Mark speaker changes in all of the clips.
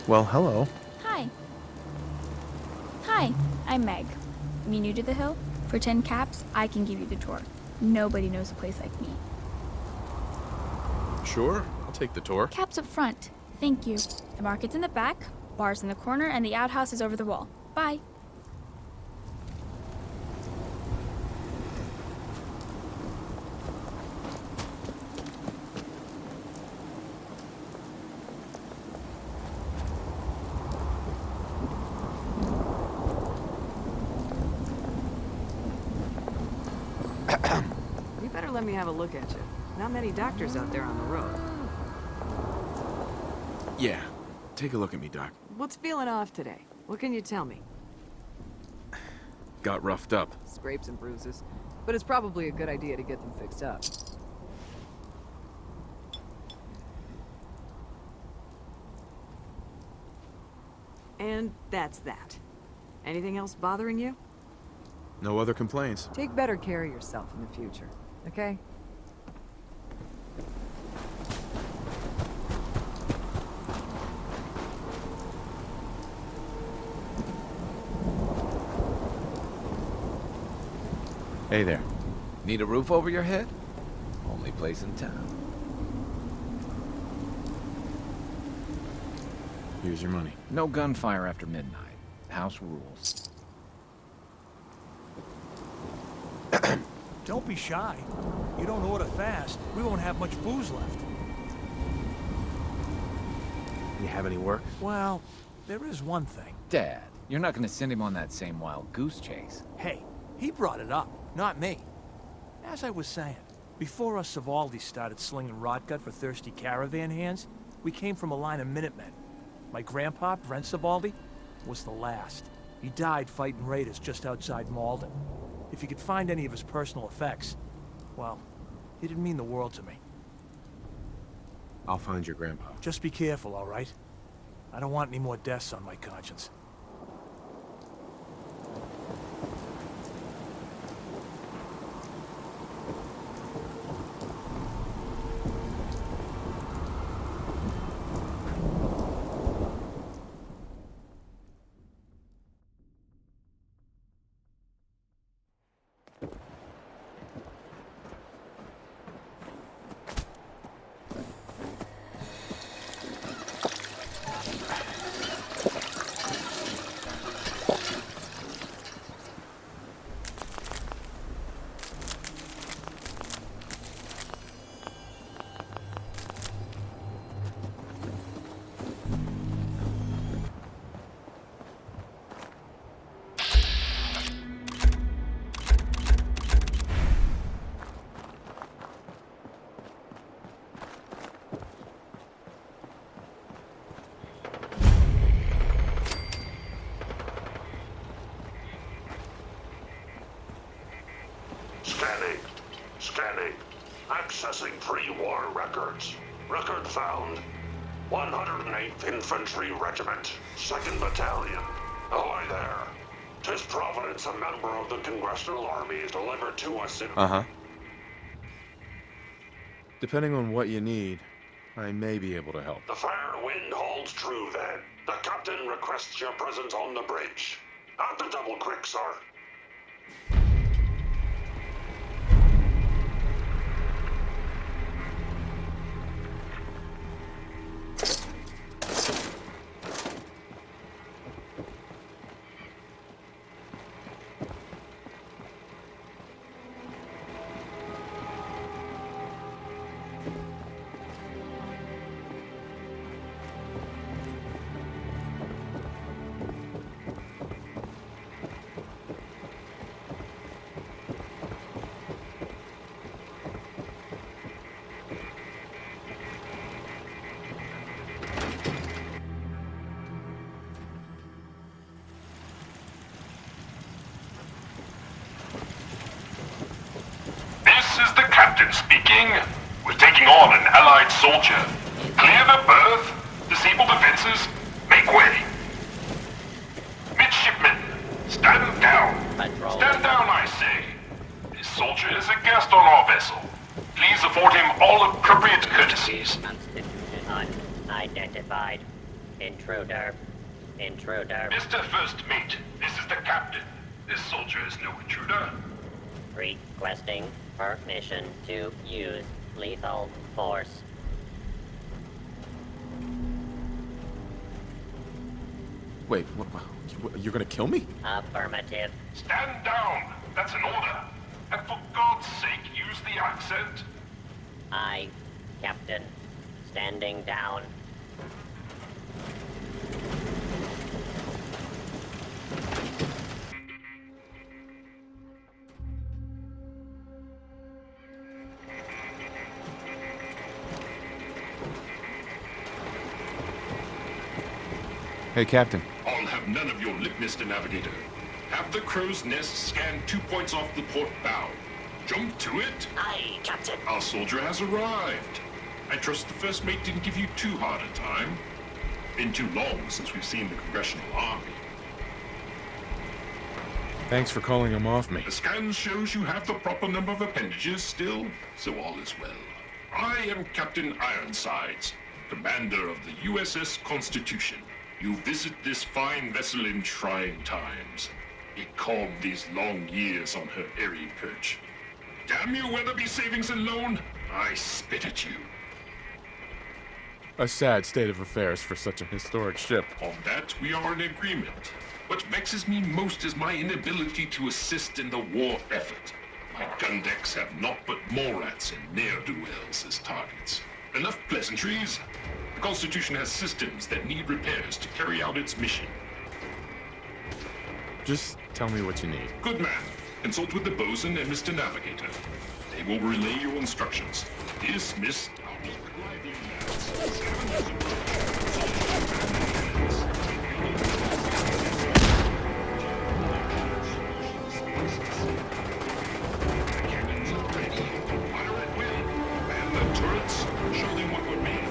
Speaker 1: Well, hello.
Speaker 2: Hi. Hi, I'm Meg. Me new to the hill? For 10 caps, I can give you the tour. Nobody knows a place like me.
Speaker 1: Sure, I'll take the tour.
Speaker 2: Caps up front. Thank you. The market's in the back, bar's in the corner, and the outhouse is over the wall. Bye.
Speaker 3: You better let me have a look at you. Not many doctors out there on the road.
Speaker 1: Yeah, take a look at me, Doc.
Speaker 3: What's feeling off today? What can you tell me?
Speaker 1: Got roughed up.
Speaker 3: Scrapes and bruises. But it's probably a good idea to get them fixed up. And that's that. Anything else bothering you?
Speaker 1: No other complaints.
Speaker 3: Take better care of yourself in the future, okay?
Speaker 1: Hey there.
Speaker 4: Need a roof over your head? Only place in town.
Speaker 1: Here's your money.
Speaker 4: No gunfire after midnight. House rules.
Speaker 5: Don't be shy. You don't order fast, we won't have much booze left.
Speaker 1: You have any work?
Speaker 5: Well, there is one thing.
Speaker 4: Dad, you're not gonna send him on that same wild goose chase.
Speaker 5: Hey, he brought it up, not me. As I was saying, before us Savaldis started slinging rotgut for thirsty caravan hands, we came from a line of Minutemen. My grandpa, Brent Savaldi, was the last. He died fighting raiders just outside Malden. If you could find any of his personal effects, well, it didn't mean the world to me.
Speaker 1: I'll find your grandpa.
Speaker 5: Just be careful, all right? I don't want any more deaths on my conscience.
Speaker 6: Scanning. Accessing pre-war records. Record found. 108th Infantry Regiment, 2nd Battalion. Ahoy there. 'Tis Providence, a member of the Congressional Army, is delivered to us in...
Speaker 1: Uh-huh. Depending on what you need, I may be able to help.
Speaker 6: The fair wind holds true, then. The captain requests your presence on the bridge. At the Double Quick, sir.
Speaker 7: This is the captain speaking. We're taking on an allied soldier. Clear the berth, disable defenses, make way. Midshipmen, stand down. Stand down, I say. This soldier is a guest on our vessel. Please afford him all appropriate courtesies.
Speaker 8: Constitution unidentified. Intruder. Intruder.
Speaker 7: Mr. First Mate, this is the captain. This soldier is no intruder.
Speaker 8: Requesting permission to use lethal force.
Speaker 1: Wait, you're gonna kill me?
Speaker 8: Affirmative.
Speaker 7: Stand down. That's an order. And for God's sake, use the accent.
Speaker 8: I, Captain, standing down.
Speaker 1: Hey, Captain.
Speaker 7: I'll have none of your lip, Mr. Navigator. Have the crow's nest scan 2 points off the port bow. Jump to it.
Speaker 8: Aye, Captain.
Speaker 7: Our soldier has arrived. I trust the First Mate didn't give you too hard a time. Been too long since we've seen the Congressional Army.
Speaker 1: Thanks for calling him off me.
Speaker 7: The scan shows you have the proper number of appendages still, so all is well. I am Captain Ironsides, commander of the USS Constitution. You visit this fine vessel in trying times. It calmed these long years on her airy perch. Damn you, Weatherby Savings and Loan! I spit at you.
Speaker 1: A sad state of affairs for such a historic ship.
Speaker 7: On that, we are in agreement. What vexes me most is my inability to assist in the war effort. My gun decks have naught but Morats and ne'er-do-wells as targets. Enough pleasantries. The Constitution has systems that need repairs to carry out its mission.
Speaker 1: Just tell me what you need.
Speaker 7: Good man. Consult with the bosun and Mr. Navigator. They will relay your instructions. Dismissed. Cannons are ready. Fire at will. Man the turrets. Show them what we're made of.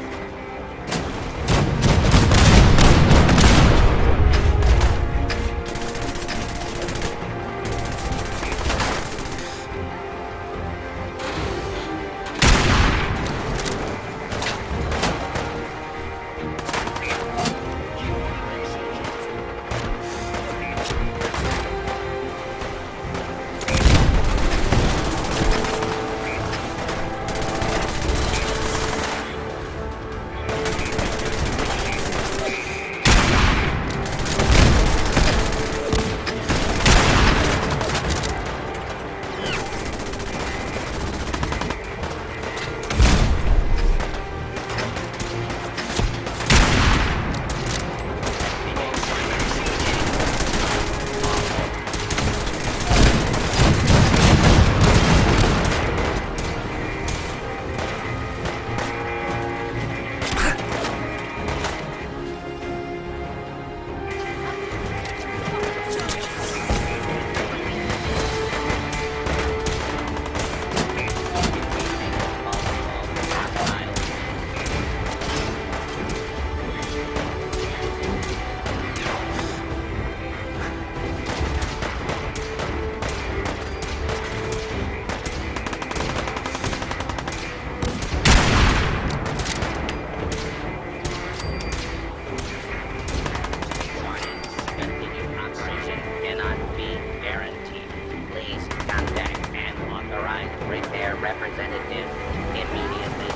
Speaker 8: Representative immediately.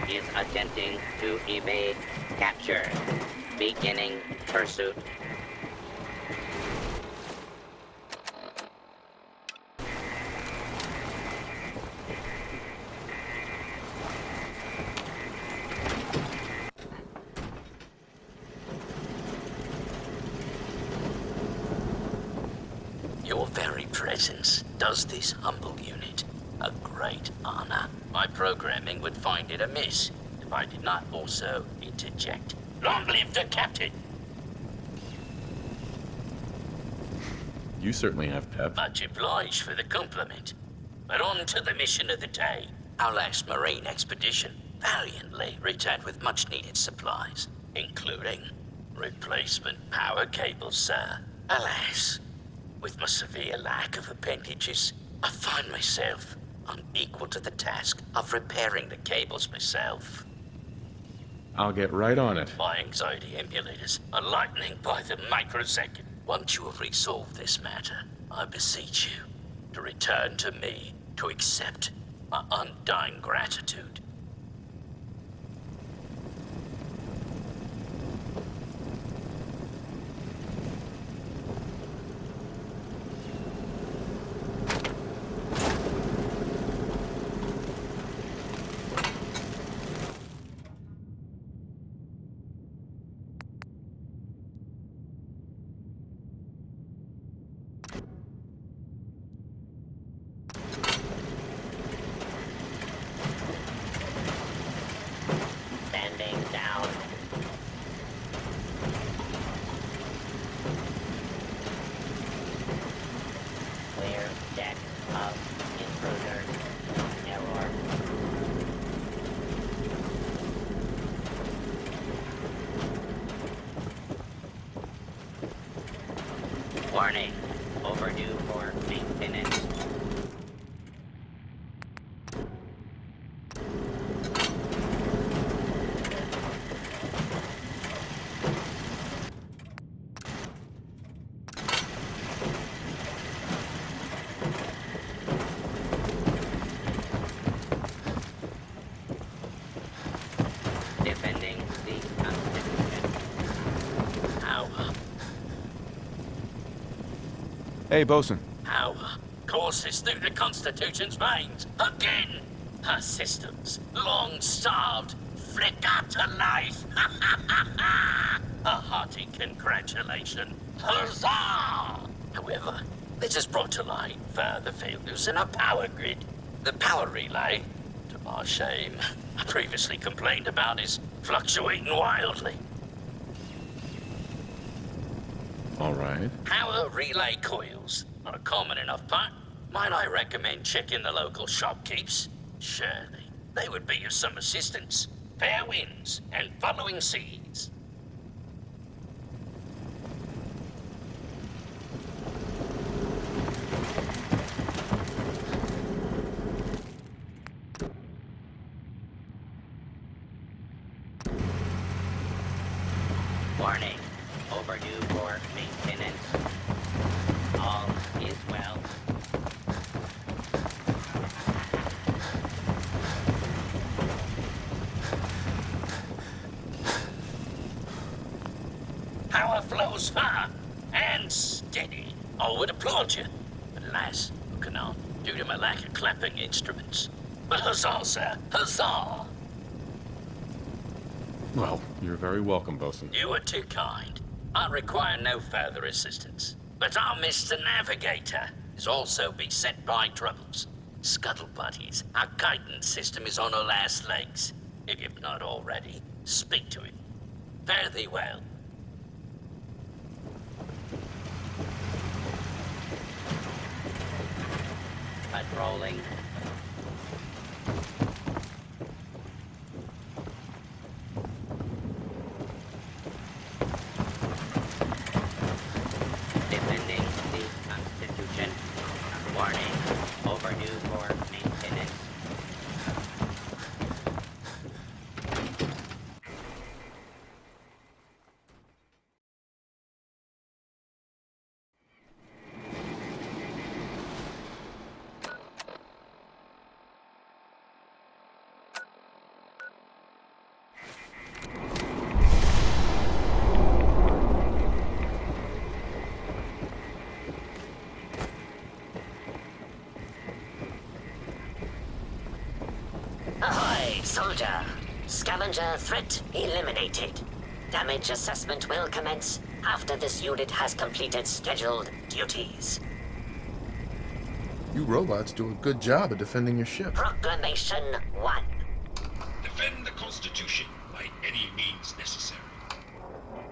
Speaker 8: Is attempting to evade capture. Beginning pursuit.
Speaker 9: presence does this humble unit a great honor. My programming would find it amiss if I did not also interject. Long live the captain!
Speaker 1: You certainly have pep.
Speaker 9: Much obliged for the compliment. But on to the mission of the day. Our last marine expedition valiantly returned with much-needed supplies, including replacement power cables, sir. Alas, with my severe lack of appendages, I find myself unequal to the task of repairing the cables myself.
Speaker 1: I'll get right on it.
Speaker 9: My anxiety emulators are lightning by the microsecond. Once you have resolved this matter, I beseech you to return to me to accept my undying gratitude.
Speaker 8: Standing down. Clear deck of intruder. Error. Warning. Overdue for maintenance. Defending the Constitution.
Speaker 9: Our
Speaker 1: Hey, Bosun.
Speaker 9: courses through the Constitution's veins again. Her systems, long starved, flicker to life. A hearty congratulation. Huzzah! However, this has brought to light further failures in our power grid. The power relay, to my shame, I previously complained about, is fluctuating wildly.
Speaker 1: All right.
Speaker 9: Power relay coils, not a common enough part. Might I recommend checking the local shopkeepers? Surely, they would be of some assistance. Fair winds and following seas.
Speaker 8: Warning. Overdue for maintenance. All is well.
Speaker 9: Power flows far and steady. I would applaud you. But alas, I cannot, due to my lack of clapping instruments. But huzzah, sir, huzzah!
Speaker 1: Well, you're very welcome, Bosun.
Speaker 9: You are too kind. I require no further assistance. But our Mr. Navigator is also beset by troubles. Scuttle buddies, our guidance system is on our last legs. If you've not already, speak to him. Fare thee well.
Speaker 8: Patrolling. Defending the Constitution. Warning. Overdue for maintenance.
Speaker 10: Ahoy, soldier! Scavenger threat eliminated. Damage assessment will commence after this unit has completed scheduled duties.
Speaker 1: You robots do a good job of defending your ship.
Speaker 10: Proclamation 1.
Speaker 7: Defend the Constitution by any means necessary.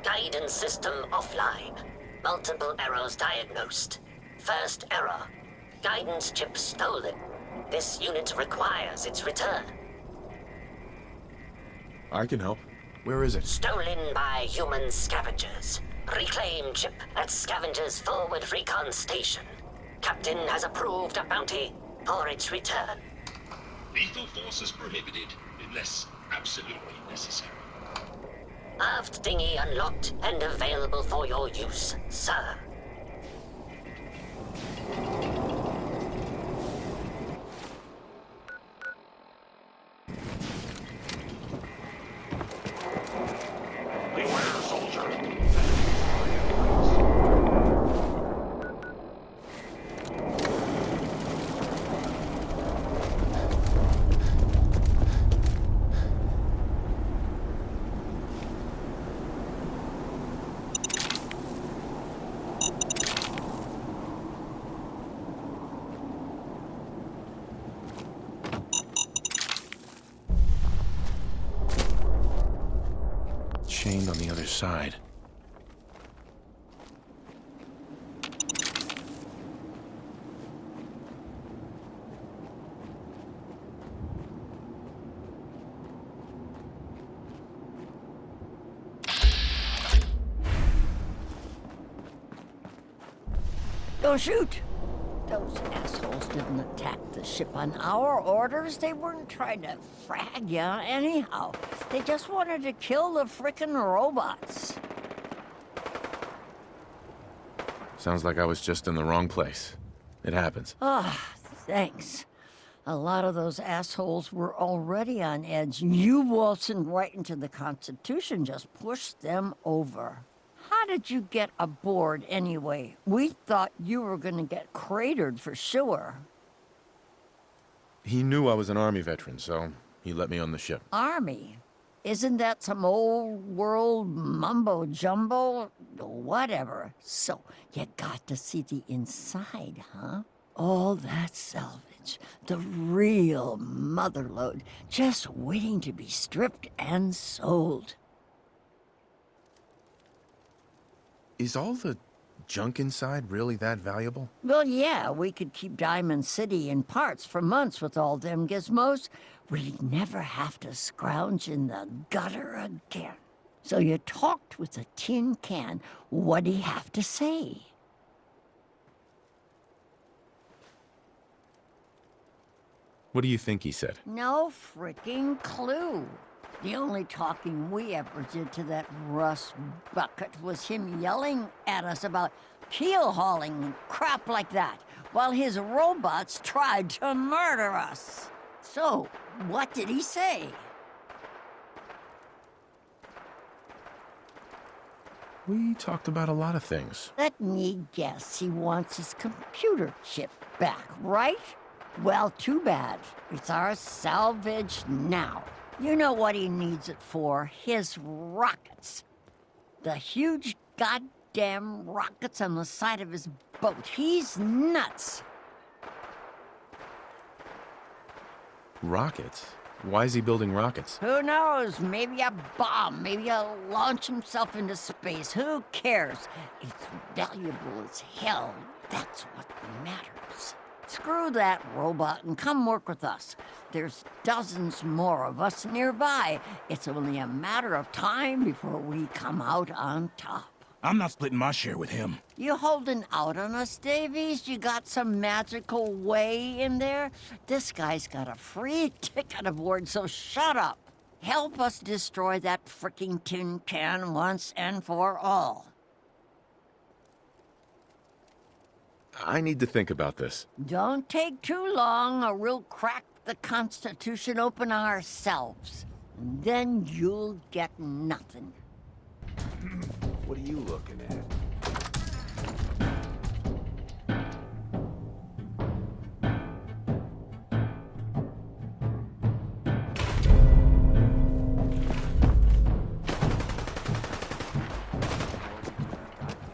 Speaker 10: Guidance system offline. Multiple errors diagnosed. First error. Guidance chip stolen. This unit requires its return.
Speaker 1: I can help. Where is it?
Speaker 10: Stolen by human scavengers. Reclaim chip at Scavengers Forward Recon Station. Captain has approved a bounty for its return.
Speaker 7: Lethal force is prohibited unless absolutely necessary.
Speaker 10: Aft dinghy unlocked and available for your use, sir.
Speaker 6: Beware, soldier.
Speaker 1: Chained on the other side.
Speaker 11: Don't shoot! Those assholes didn't attack the ship on our orders. They weren't trying to frag ya anyhow. They just wanted to kill the frickin' robots.
Speaker 1: Sounds like I was just in the wrong place. It happens.
Speaker 11: Thanks. A lot of those assholes were already on edge. You waltzing right into the Constitution just pushed them over. How did you get aboard anyway? We thought you were gonna get cratered for sure.
Speaker 1: He knew I was an Army veteran, so he let me on the ship.
Speaker 11: Army? Isn't that some old world mumbo jumbo? Whatever. So, you got to see the inside, huh? All that salvage. The real motherlode. Just waiting to be stripped and sold.
Speaker 1: Is all the junk inside really that valuable?
Speaker 11: Well, yeah, we could keep Diamond City in parts for months with all them gizmos. We'd never have to scrounge in the gutter again. So you talked with a tin can. What'd he have to say?
Speaker 1: What do you think he said?
Speaker 11: No freaking clue. The only talking we ever did to that rust bucket was him yelling at us about keel hauling and crap like that, while his robots tried to murder us. So, what did he say?
Speaker 1: We talked about a lot of things.
Speaker 11: Let me guess, he wants his computer chip back, right? Well, too bad. It's our salvage now. You know what he needs it for? His rockets. The huge goddamn rockets on the side of his boat. He's nuts.
Speaker 1: Rockets? Why is he building rockets?
Speaker 11: Who knows? Maybe a bomb. Maybe he'll launch himself into space. Who cares? It's valuable as hell. That's what matters. Screw that robot and come work with us. There's dozens more of us nearby. It's only a matter of time before we come out on top.
Speaker 12: I'm not splitting my share with him.
Speaker 11: You holding out on us, Davies? You got some magical way in there? This guy's got a free ticket aboard, so shut up. Help us destroy that fricking tin can once and for all.
Speaker 1: I need to think about this.
Speaker 11: Don't take too long, or we'll crack the Constitution open ourselves. And then you'll get nothing.
Speaker 4: What are you looking at?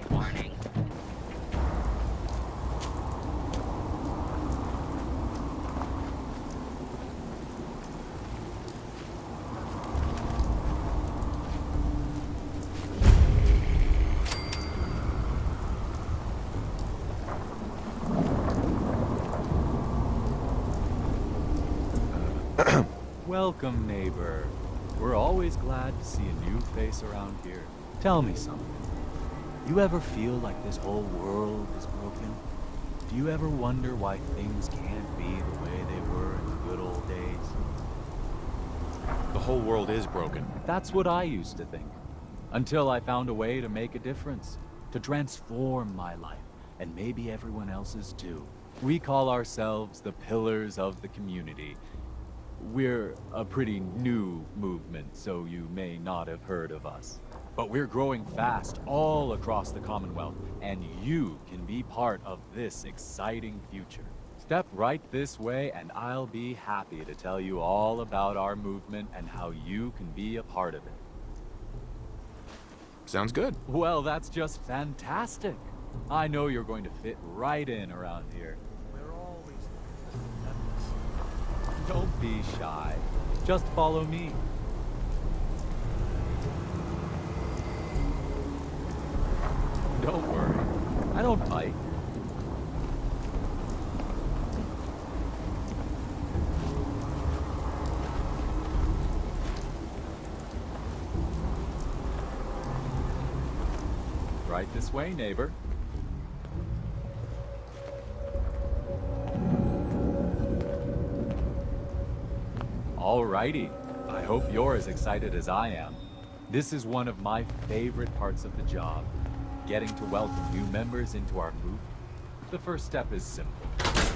Speaker 8: Warning.
Speaker 13: Welcome, neighbor. We're always glad to see a new face around here. Tell me something. You ever feel like this whole world is broken? Do you ever wonder why things can't be the way they were in the good old days?
Speaker 1: The whole world is broken.
Speaker 13: That's what I used to think. Until I found a way to make a difference. To transform my life, and maybe everyone else's too. We call ourselves the Pillars of the Community. We're a pretty new movement, so you may not have heard of us. But we're growing fast all across the Commonwealth, and you can be part of this exciting future. Step right this way, and I'll be happy to tell you all about our movement and how you can be a part of it.
Speaker 1: Sounds good.
Speaker 13: Well, that's just fantastic. I know you're going to fit right in around here.
Speaker 5: We're always...
Speaker 13: Don't be shy. Just follow me. Don't worry. I don't bite. Right this way, neighbor. Alrighty. I hope you're as excited as I am. This is one of my favorite parts of the job. Getting to welcome new members into our movement. The first step is simple.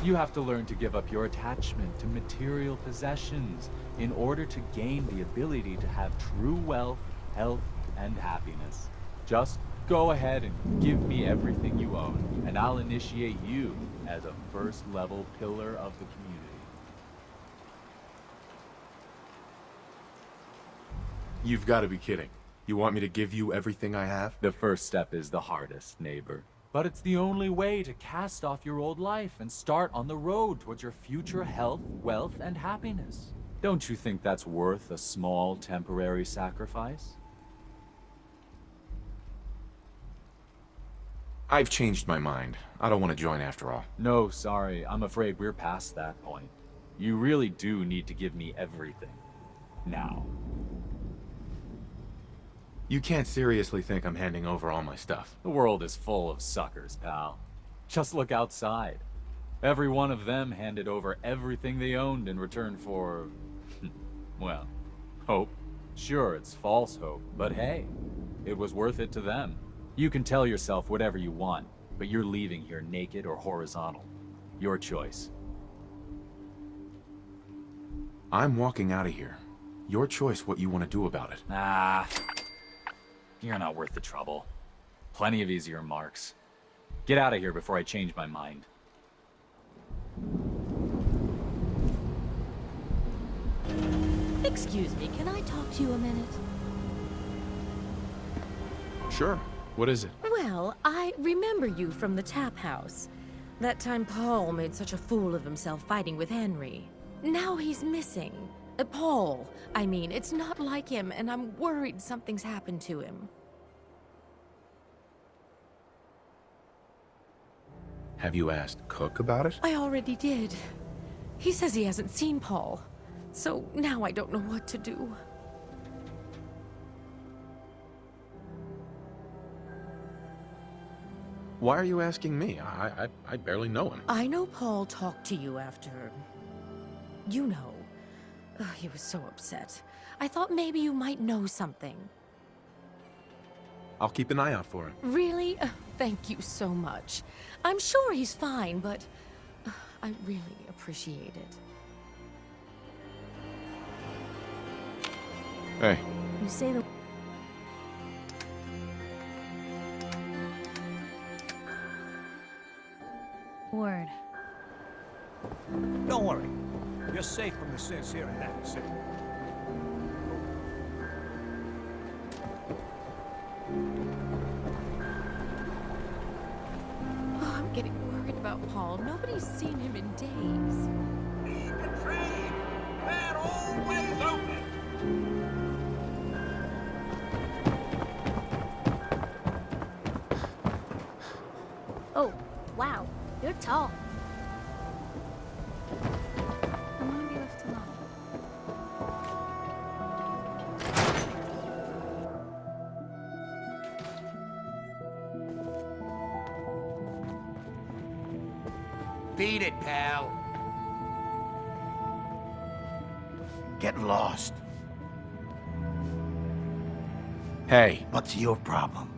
Speaker 13: You have to learn to give up your attachment to material possessions in order to gain the ability to have true wealth, health, and happiness. Just go ahead and give me everything you own, and I'll initiate you as a first-level pillar of the community.
Speaker 1: You've got to be kidding. You want me to give you everything I have?
Speaker 13: The first step is the hardest, neighbor. But it's the only way to cast off your old life and start on the road towards your future health, wealth, and happiness. Don't you think that's worth a small temporary sacrifice?
Speaker 1: I've changed my mind. I don't want to join after all.
Speaker 13: No, sorry. I'm afraid we're past that point. You really do need to give me everything. Now.
Speaker 1: You can't seriously think I'm handing over all my stuff.
Speaker 13: The world is full of suckers, pal. Just look outside. Every one of them handed over everything they owned in return for... well, hope. Sure, it's false hope, but hey, it was worth it to them. You can tell yourself whatever you want, but you're leaving here naked or horizontal. Your choice.
Speaker 1: I'm walking out of here. Your choice what you want to do about it.
Speaker 13: Ah, you're not worth the trouble. Plenty of easier marks. Get out of here before I change my mind.
Speaker 14: Excuse me, can I talk to you a minute?
Speaker 1: Sure. What is it?
Speaker 14: Well, I remember you from the tap house. That time Paul made such a fool of himself fighting with Henry. Now he's missing. Paul, I mean, it's not like him, and I'm worried something's happened to him.
Speaker 1: Have you asked Cook about it?
Speaker 14: I already did. He says he hasn't seen Paul. So now I don't know what to do.
Speaker 1: Why are you asking me? I barely know him.
Speaker 14: I know Paul talked to you after... You know. He was so upset. I thought maybe you might know something.
Speaker 1: I'll keep an eye out for him.
Speaker 14: Really? Thank you so much. I'm sure he's fine, but I really appreciate it.
Speaker 1: Hey.
Speaker 2: You say the... word.
Speaker 5: Don't worry. You're safe from the sins here in that city.
Speaker 14: Oh, I'm getting worried about Paul. Nobody's seen him in days.
Speaker 9: Be betrayed! They're always open!
Speaker 2: Oh, wow. You're tall. I want to be left alone.
Speaker 11: Beat it, pal.
Speaker 12: Get lost.
Speaker 1: Hey.
Speaker 12: What's your problem?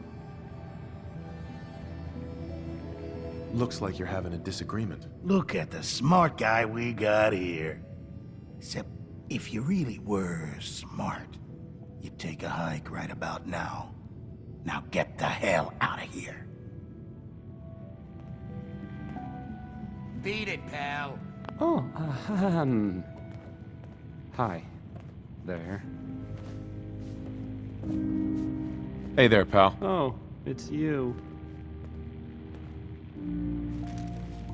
Speaker 1: Looks like you're having a disagreement.
Speaker 12: Look at the smart guy we got here. Except, if you really were smart, you'd take a hike right about now. Now get the hell out of here.
Speaker 11: Beat it, pal.
Speaker 15: Oh, hi. There.
Speaker 1: Hey there, pal.
Speaker 15: Oh, it's you.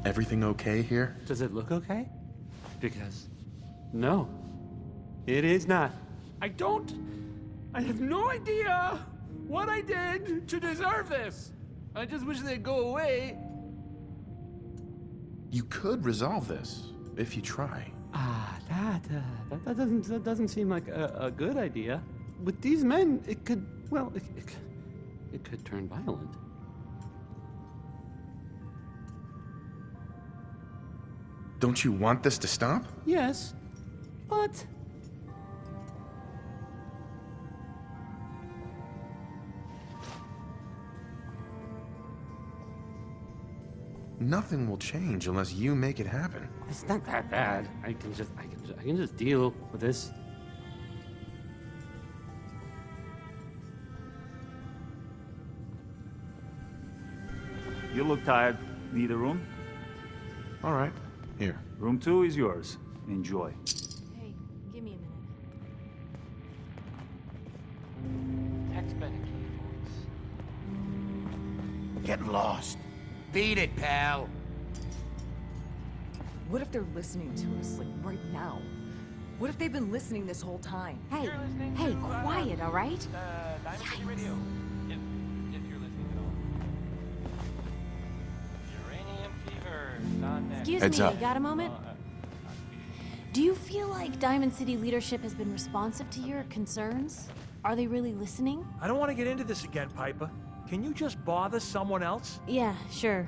Speaker 1: Everything okay here?
Speaker 15: Does it look okay? Because... no. It is not.
Speaker 1: I have no idea what I did to deserve this. I just wish they'd go away. You could resolve this, if you try.
Speaker 15: That doesn't seem like a good idea. With these men, it could, well, it could turn violent.
Speaker 1: Don't you want this to stop?
Speaker 15: Yes, but...
Speaker 1: Nothing will change unless you make it happen.
Speaker 15: It's not that bad. I can just deal with this.
Speaker 16: You look tired. Need a room?
Speaker 1: All right. Here.
Speaker 16: Room 2 is yours. Enjoy.
Speaker 14: Hey, give me a minute.
Speaker 12: Get lost.
Speaker 11: Beat it, pal.
Speaker 3: What if they're listening to us, like, right now? What if they've been listening this whole time?
Speaker 17: Hey, hey, quiet, all right?
Speaker 5: Dynasty Radio. If you're listening at all. Uranium fever.
Speaker 17: Excuse
Speaker 1: Heads
Speaker 17: me,
Speaker 1: up.
Speaker 17: you got a moment? Do you feel like Diamond City leadership has been responsive to your concerns? Are they really listening?
Speaker 5: I don't want to get into this again, Piper. Can you just bother someone else?
Speaker 17: Yeah, sure.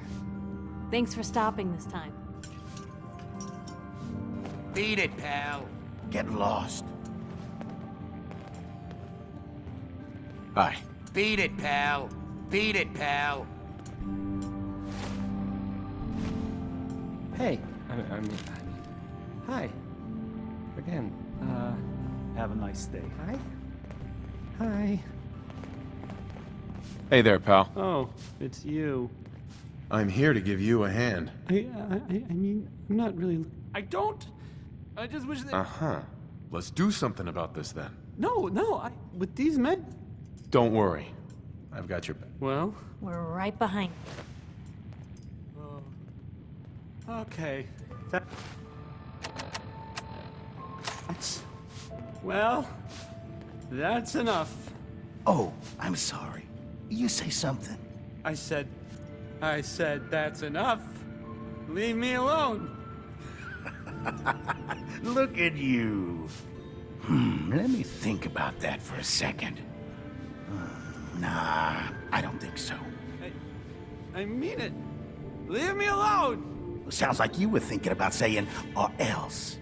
Speaker 17: Thanks for stopping this time.
Speaker 11: Beat it, pal.
Speaker 12: Get lost.
Speaker 1: Hi.
Speaker 11: Beat it, pal. Beat it, pal.
Speaker 15: Hey, hi. Again,
Speaker 16: Have a nice day.
Speaker 15: hi? Hi.
Speaker 1: Hey there, pal.
Speaker 15: Oh, it's you.
Speaker 1: I'm here to give you a hand.
Speaker 15: I mean, I'm not really...
Speaker 1: I just wish they... Uh-huh. Let's do something about this then.
Speaker 15: No, with these men...
Speaker 1: Don't worry. I've got your back.
Speaker 15: Well...
Speaker 17: We're right behind.
Speaker 15: Okay. That's enough.
Speaker 12: Oh, I'm sorry. You say something.
Speaker 15: I said that's enough. Leave me alone.
Speaker 12: Look at you. Let me think about that for a second. Nah, I don't think so.
Speaker 15: I mean it. Leave me alone.
Speaker 12: Sounds like you were thinking about saying, or else.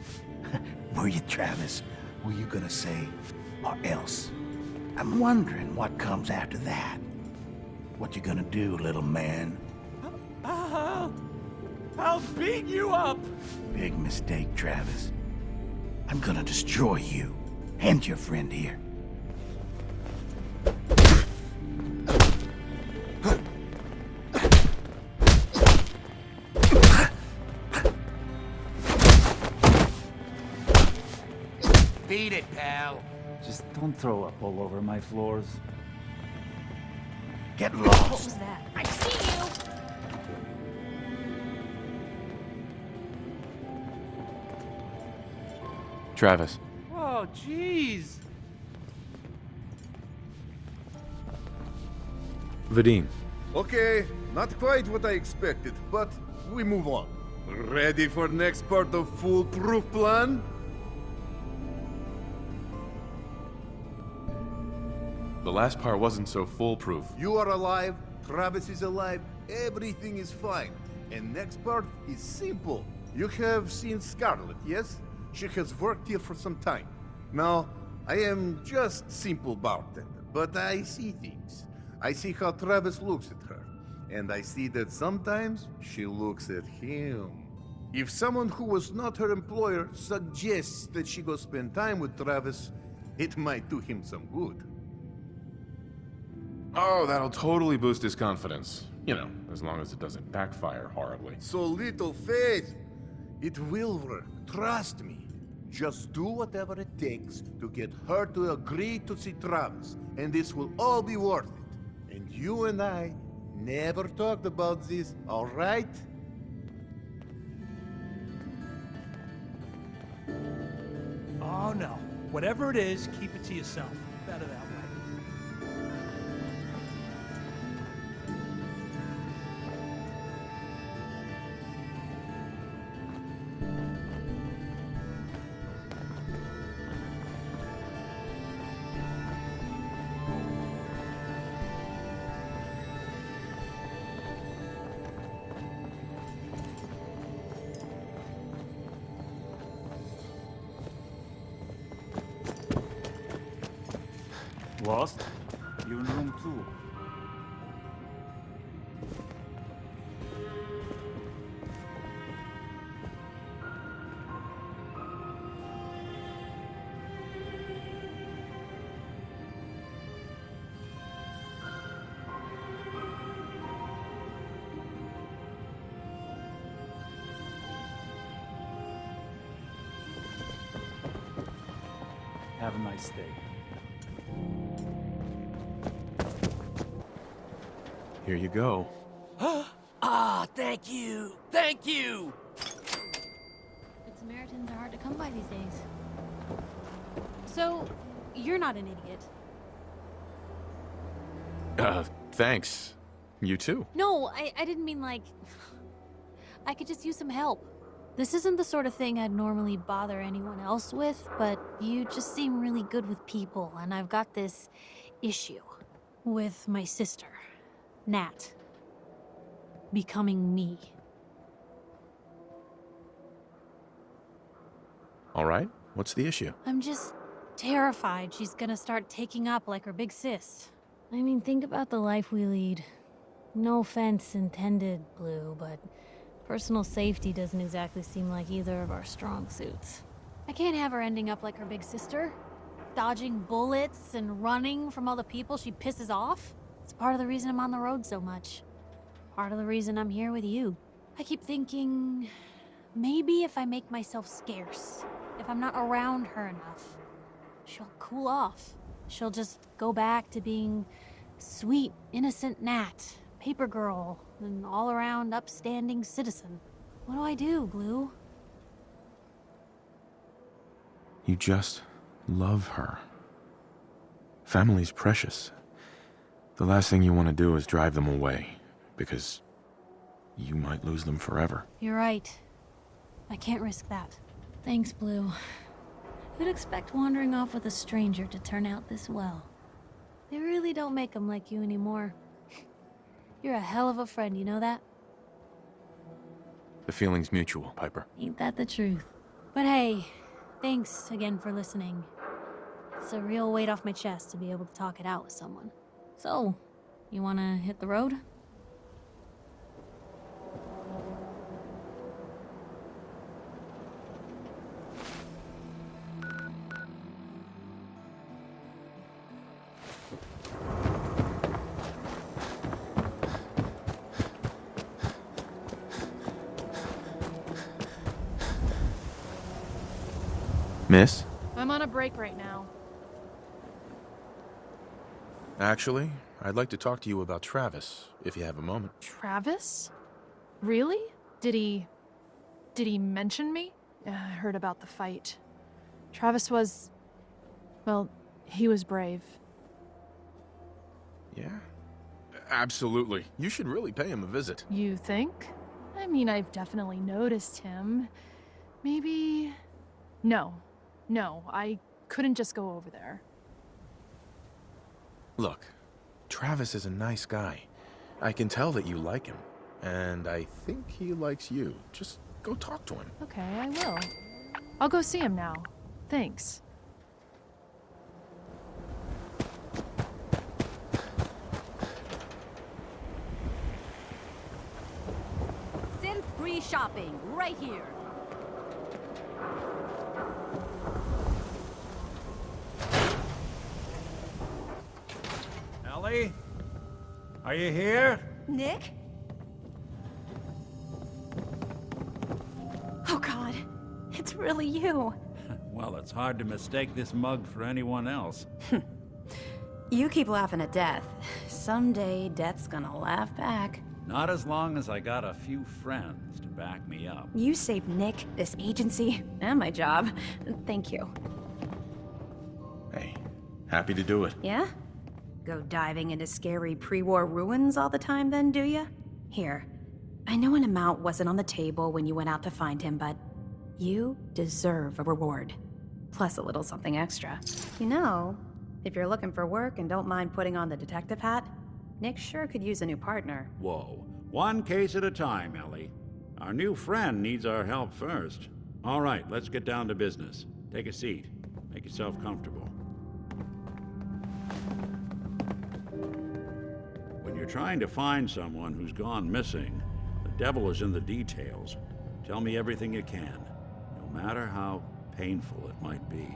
Speaker 12: Were you, Travis? Were you gonna say, or else? I'm wondering what comes after that. What you gonna do, little man?
Speaker 15: I'll beat you up.
Speaker 12: Big mistake, Travis. I'm gonna destroy you and your friend here.
Speaker 11: Beat it, pal.
Speaker 16: Just don't throw up all over my floors.
Speaker 12: Get lost.
Speaker 17: What was that? I see you!
Speaker 1: Travis.
Speaker 15: Oh, jeez.
Speaker 1: Vadim.
Speaker 18: Okay, not quite what I expected, but we move on. Ready for next part of foolproof plan?
Speaker 1: The last part wasn't so foolproof.
Speaker 18: You are alive, Travis is alive, everything is fine. And next part is simple. You have seen Scarlet, yes? She has worked here for some time. Now, I am just simple bartender, but I see things. I see how Travis looks at her, and I see that sometimes she looks at him. If someone who was not her employer suggests that she go spend time with Travis, it might do him some good.
Speaker 19: Oh, that'll totally boost his confidence. You know, as long as it doesn't backfire horribly.
Speaker 18: So little faith. It will work, trust me. Just do whatever it takes to get her to agree to see Travis, and this will all be worth it. And you and I never talked about this, all right?
Speaker 5: Oh no. Whatever it is, keep it to yourself. Better that way.
Speaker 16: Lost? You're in room 2.
Speaker 13: Have a nice day.
Speaker 19: Here you go.
Speaker 9: Ah, thank you! Thank you!
Speaker 17: Good Samaritans are hard to come by these days. So, you're not an idiot.
Speaker 19: Thanks. You too.
Speaker 17: No, I didn't mean like... I could just use some help. This isn't the sort of thing I'd normally bother anyone else with, but you just seem really good with people, and I've got this issue with my sister, Nat, becoming me.
Speaker 19: All right. What's the issue?
Speaker 17: I'm just terrified she's gonna start taking up like her big sis. I mean, think about the life we lead. No offense intended, Blue, but personal safety doesn't exactly seem like either of our strong suits. I can't have her ending up like her big sister, dodging bullets and running from all the people she pisses off. It's part of the reason I'm on the road so much. Part of the reason I'm here with you. I keep thinking, maybe if I make myself scarce, if I'm not around her enough, she'll cool off. She'll just go back to being sweet, innocent Nat, paper girl, an all-around upstanding citizen. What do I do, Blue?
Speaker 19: You just love her. Family's precious. The last thing you want to do is drive them away, because you might lose them forever.
Speaker 17: You're right. I can't risk that. Thanks, Blue. Who'd expect wandering off with a stranger to turn out this well? They really don't make them like you anymore. You're a hell of a friend, you know that?
Speaker 19: The feeling's mutual, Piper.
Speaker 17: Ain't that the truth? But hey, thanks again for listening. It's a real weight off my chest to be able to talk it out with someone. So, you wanna hit the road?
Speaker 19: Miss?
Speaker 20: I'm on a break right now.
Speaker 19: Actually, I'd like to talk to you about Travis, if you have a moment.
Speaker 20: Travis? Really? Did he mention me? I heard about the fight. Travis was... well, he was brave.
Speaker 19: Yeah? Absolutely. You should really pay him a visit.
Speaker 20: You think? I mean, I've definitely noticed him. Maybe... No, I couldn't just go over there.
Speaker 19: Look, Travis is a nice guy. I can tell that you like him. And I think he likes you. Just go talk to him.
Speaker 20: Okay, I will. I'll go see him now. Thanks.
Speaker 21: Synth-free shopping, right here.
Speaker 22: Ellie? Are you here?
Speaker 21: Nick?
Speaker 23: Oh God, it's really you.
Speaker 22: Well, it's hard to mistake this mug for anyone else.
Speaker 23: You keep laughing at death. Someday, death's gonna laugh back.
Speaker 22: Not as long as I got a few friends to back me up.
Speaker 23: You saved Nick, this agency, and my job. Thank you.
Speaker 19: Hey, happy to do it.
Speaker 23: Yeah? Go diving into scary pre-war ruins all the time then, do ya? Here, I know an amount wasn't on the table when you went out to find him, but you deserve a reward. Plus a little something extra. You know, if you're looking for work and don't mind putting on the detective hat, Nick sure could use a new partner.
Speaker 24: Whoa. One case at a time, Ellie. Our new friend needs our help first. All right, let's get down to business. Take a seat. Make yourself comfortable. When you're trying to find someone who's gone missing, the devil is in the details. Tell me everything you can, no matter how painful it might be.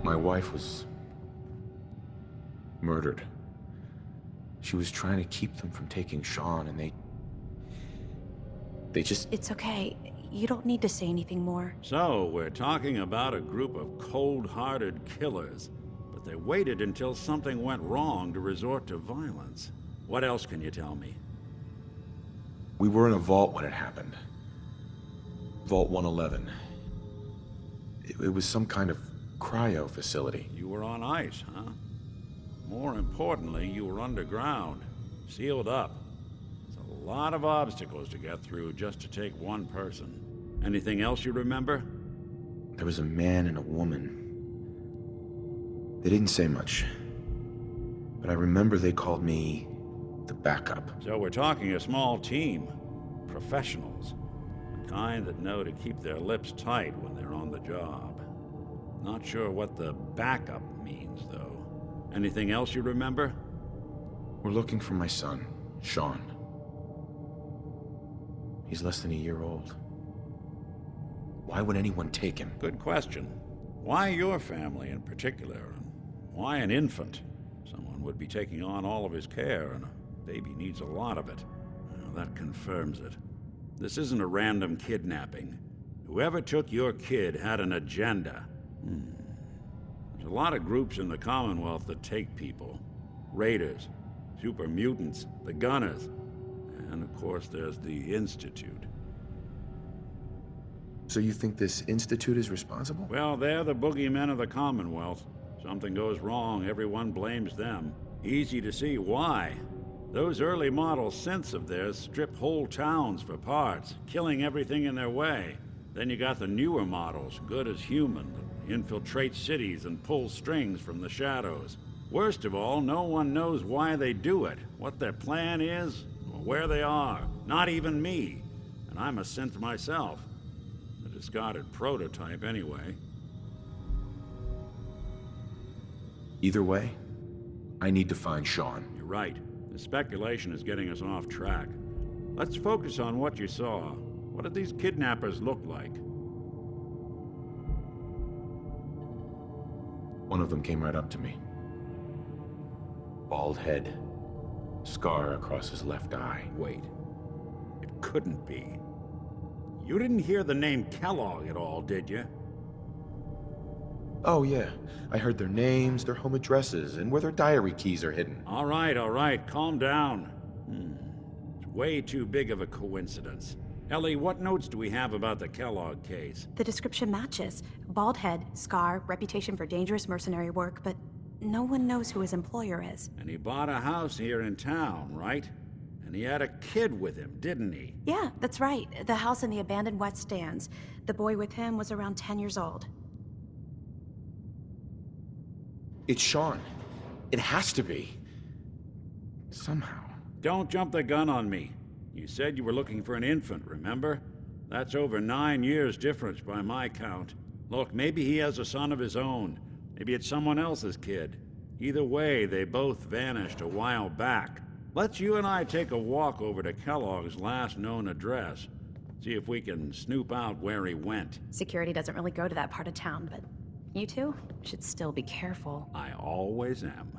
Speaker 19: My wife was murdered. She was trying to keep them from taking Sean, and they just...
Speaker 23: It's okay. You don't need to say anything more.
Speaker 24: So, we're talking about a group of cold-hearted killers, but they waited until something went wrong to resort to violence. What else can you tell me?
Speaker 19: We were in a vault when it happened. Vault 111. It was some kind of cryo facility.
Speaker 24: You were on ice, huh? More importantly, you were underground, sealed up. It's a lot of obstacles to get through just to take one person. Anything else you remember?
Speaker 19: There was a man and a woman. They didn't say much, but I remember they called me the backup.
Speaker 24: So we're talking a small team. Professionals. The kind that know to keep their lips tight when they're on the job. Not sure what the backup means, though. Anything else you remember?
Speaker 19: We're looking for my son, Sean. He's less than a year old. Why would anyone take him?
Speaker 24: Good question. Why your family in particular? And why an infant? Someone would be taking on all of his care, and a baby needs a lot of it. Well, that confirms it. This isn't a random kidnapping. Whoever took your kid had an agenda. There's a lot of groups in the Commonwealth that take people. Raiders, super mutants, the Gunners, and of course there's the Institute.
Speaker 19: So you think this Institute is responsible?
Speaker 24: Well, they're the boogeymen of the Commonwealth. Something goes wrong, everyone blames them. Easy to see why. Those early model synths of theirs strip whole towns for parts, killing everything in their way. Then you got the newer models, good as human, that infiltrate cities and pull strings from the shadows. Worst of all, no one knows why they do it, what their plan is, or where they are. Not even me. And I'm a synth myself. A discarded prototype, anyway.
Speaker 19: Either way, I need to find Sean.
Speaker 24: You're right. The speculation is getting us off track. Let's focus on what you saw. What did these kidnappers look like?
Speaker 19: One of them came right up to me. Bald head. Scar across his left eye.
Speaker 24: Wait. It couldn't be. You didn't hear the name Kellogg at all, did you?
Speaker 19: Oh, yeah. I heard their names, their home addresses, and where their diary keys are hidden.
Speaker 24: All right. Calm down. It's way too big of a coincidence. Ellie, what notes do we have about the Kellogg case?
Speaker 23: The description matches. Bald head, scar, reputation for dangerous mercenary work, but no one knows who his employer is.
Speaker 24: And he bought a house here in town, right? And he had a kid with him, didn't he?
Speaker 23: Yeah, that's right. The house in the abandoned West Stands. The boy with him was around 10 years old.
Speaker 19: It's Sean. It has to be. Somehow.
Speaker 24: Don't jump the gun on me. You said you were looking for an infant, remember? That's over 9 years difference by my count. Look, maybe he has a son of his own. Maybe it's someone else's kid. Either way, they both vanished a while back. Let's you and I take a walk over to Kellogg's last known address. See if we can snoop out where he went.
Speaker 23: Security doesn't really go to that part of town, but you two should still be careful.
Speaker 24: I always am.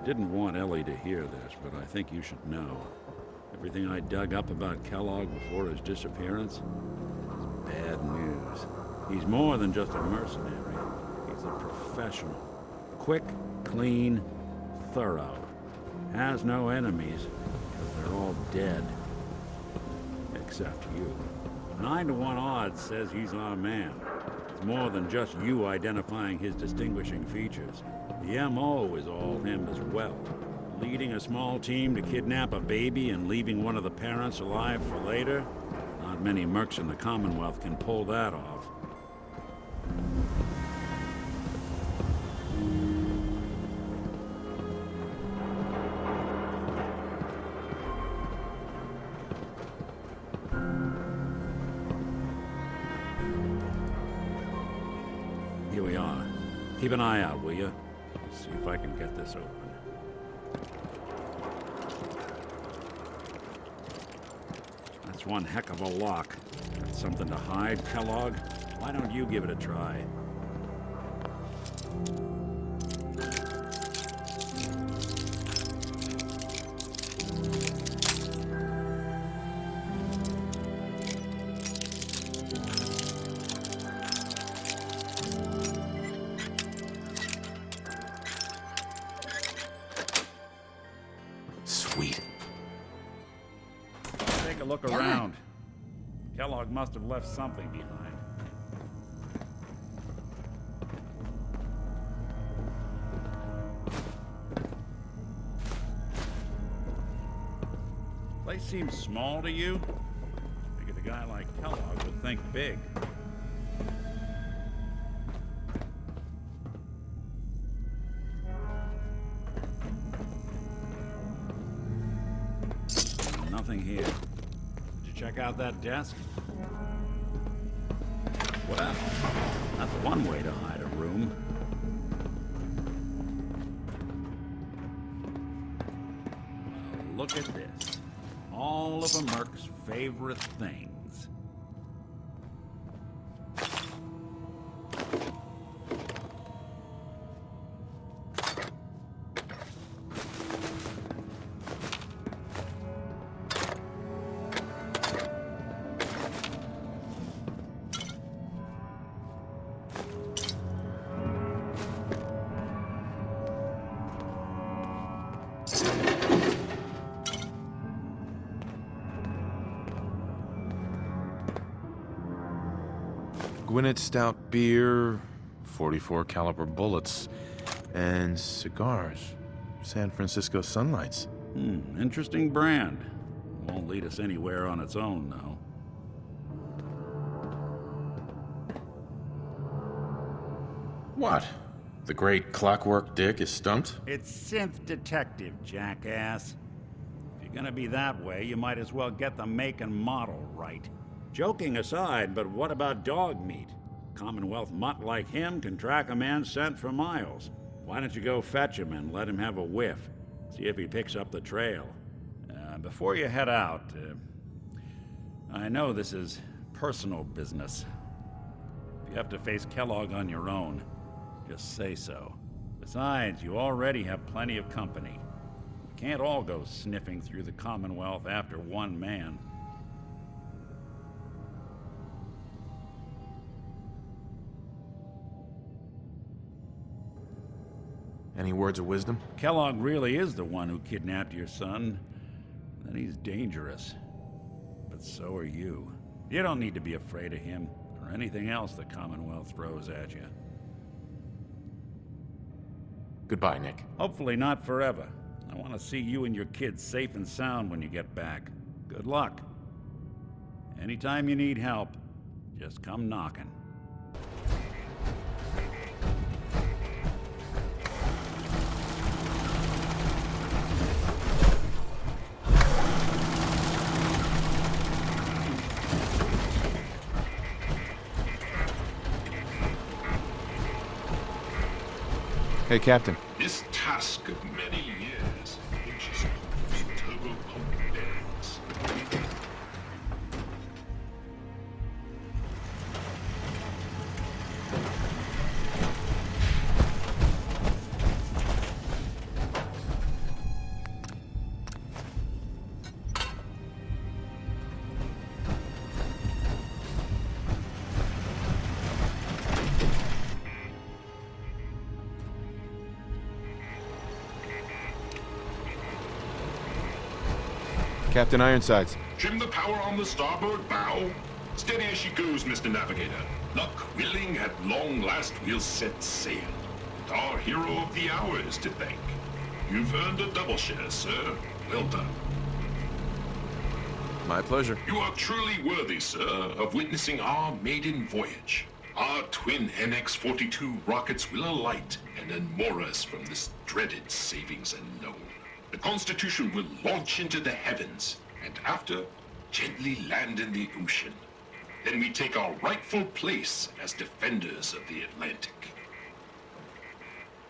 Speaker 24: Didn't want Ellie to hear this, but I think you should know. Everything I dug up about Kellogg before his disappearance is bad news. He's more than just a mercenary. He's a professional. Quick, clean, thorough. Has no enemies, because they're all dead. Except you. 9 to 1 odds says he's our man. It's more than just you identifying his distinguishing features. The M.O. is all him as well. Leading a small team to kidnap a baby and leaving one of the parents alive for later? Not many mercs in the Commonwealth can pull that off. Here we are. Keep an eye out, will you? See if I can get this open. That's one heck of a lock. Got something to hide, Kellogg? Why don't you give it a try?
Speaker 19: Sweet.
Speaker 24: Take a look around. Kellogg must have left something behind. Place seems small to you? Figured a guy like Kellogg would think big. Nothing here. Did you check out that desk? Well, that's one way to hide a room. Well, look at this. All of a merc's favorite things.
Speaker 19: Gwinnett Stout beer, 44 caliber bullets, and cigars. San Francisco Sunlights.
Speaker 24: Interesting brand. Won't lead us anywhere on its own, though.
Speaker 19: What? The great Clockwork Dick is stumped?
Speaker 24: It's Synth Detective, jackass. If you're gonna be that way, you might as well get the make and model right. Joking aside, but what about dog meat? Commonwealth mutt like him can track a man's scent for miles. Why don't you go fetch him and let him have a whiff? See if he picks up the trail. Before you head out, I know this is personal business. If you have to face Kellogg on your own, just say so. Besides, you already have plenty of company. We can't all go sniffing through the Commonwealth after one man.
Speaker 19: Any words of wisdom?
Speaker 24: Kellogg really is the one who kidnapped your son. Then he's dangerous. But so are you. You don't need to be afraid of him, or anything else the Commonwealth throws at you.
Speaker 19: Goodbye, Nick.
Speaker 24: Hopefully not forever. I want to see you and your kids safe and sound when you get back. Good luck. Anytime you need help, just come knocking.
Speaker 19: Hey, Captain.
Speaker 4: This task of many years hinges on turbo-pump bearings.
Speaker 19: Captain Ironsides.
Speaker 4: Trim the power on the starboard bow. Steady as she goes, Mr. Navigator. Luck willing, at long last we'll set sail. Our hero of the hour is to thank. You've earned a double share, sir. Well done.
Speaker 19: My pleasure.
Speaker 4: You are truly worthy, sir, of witnessing our maiden voyage. Our twin NX-42 rockets will alight and unmoor us from this dreaded savings unknown. The Constitution will launch into the heavens, and after, gently land in the ocean. Then we take our rightful place as defenders of the Atlantic.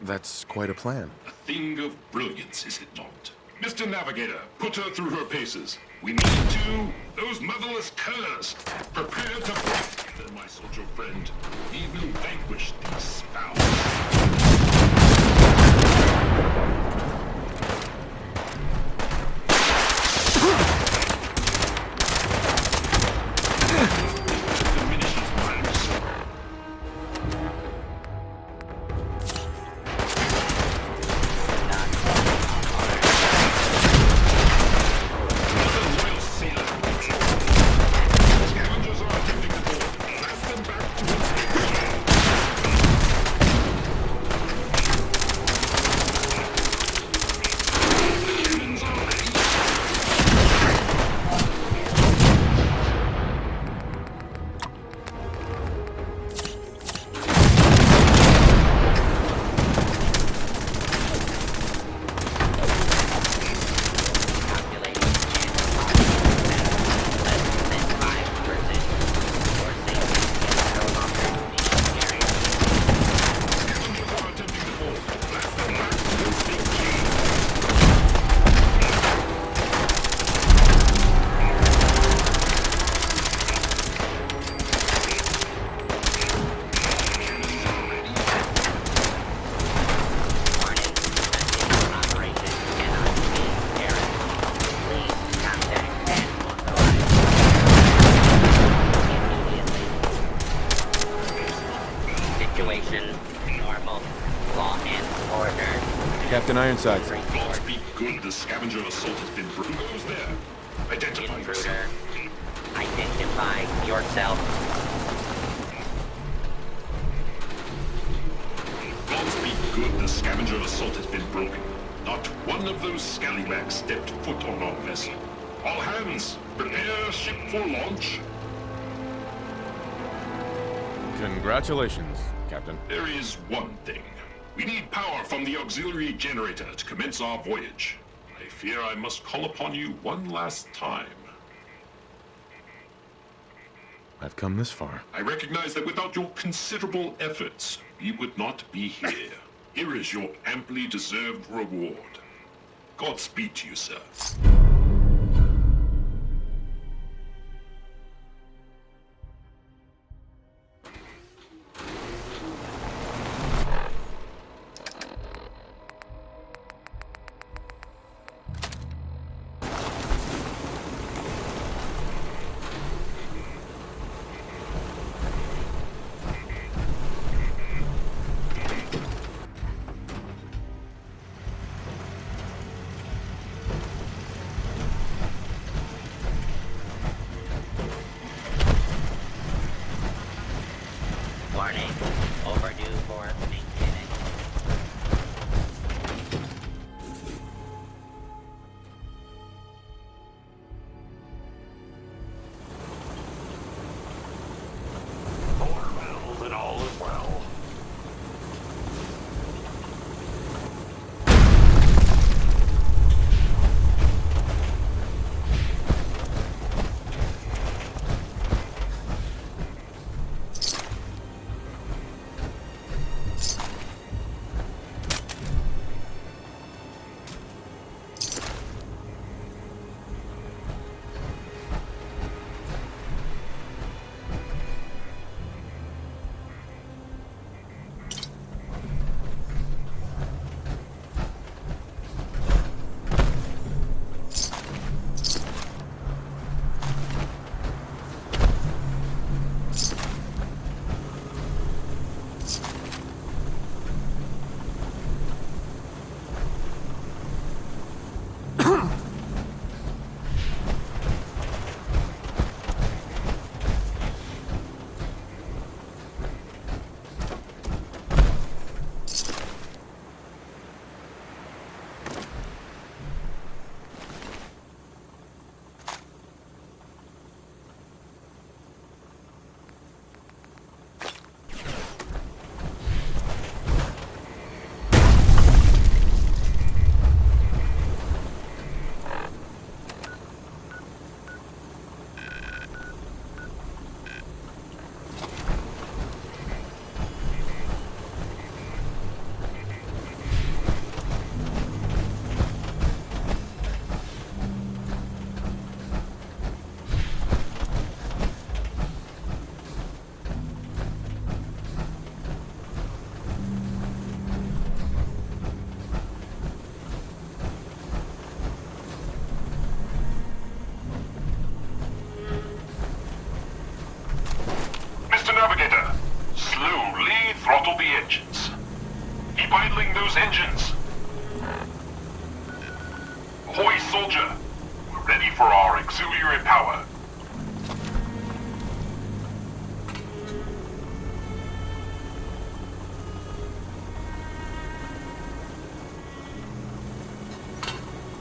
Speaker 19: That's quite a plan.
Speaker 4: A thing of brilliance, is it not? Mr. Navigator, put her through her paces. We need to... those motherless curs! Prepare to fight, then, my soldier friend. We will vanquish these fowls.
Speaker 19: Captain Ironsides.
Speaker 4: Speak good, the scavenger assault has been brutal. Who goes there? Identify yourself.
Speaker 8: Identify yourself.
Speaker 4: Godspeed good, the scavenger assault has been broken. Not one of those scallywags stepped foot on our vessel. All hands, prepare ship for launch.
Speaker 19: Congratulations, Captain.
Speaker 4: There is one thing. We need power from the auxiliary generator to commence our voyage. I fear I must call upon you one last time.
Speaker 19: I've come this far.
Speaker 4: I recognize that without your considerable efforts, we would not be here. Here is your amply deserved reward. Godspeed to you, sir.
Speaker 8: Warning. Overdue for maintenance.
Speaker 4: Well, then all is well. Navigator, slowly throttle the engines. Keep idling those engines. Ahoy, soldier. We're ready for our auxiliary power.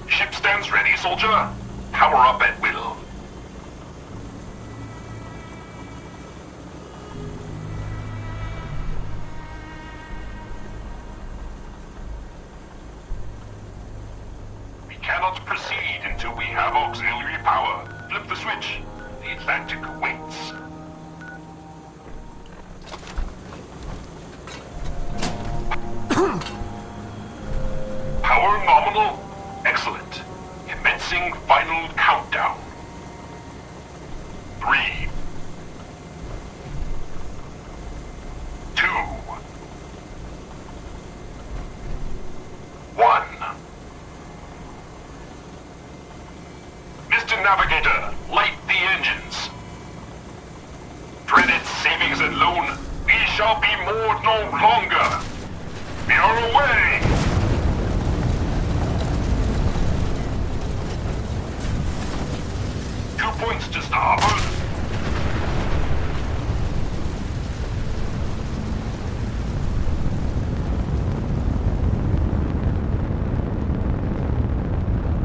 Speaker 4: Ship stands ready, soldier. Power up at will. Cannot proceed until we have auxiliary power. Flip the switch. The Atlantic waits. Power nominal. Excellent. Commencing final countdown. 3, 2, 1. Mr. Navigator, light the engines. Dreaded savings and loan, we shall be moored no longer. We are away! 2 points to starboard.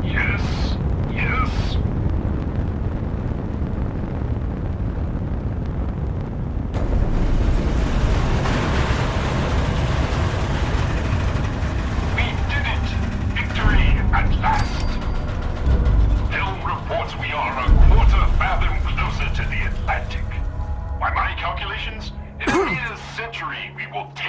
Speaker 4: Yes, yes. We did it! Victory at last! Helm reports we are a quarter fathom closer to the Atlantic. By my calculations, in a mere century we will take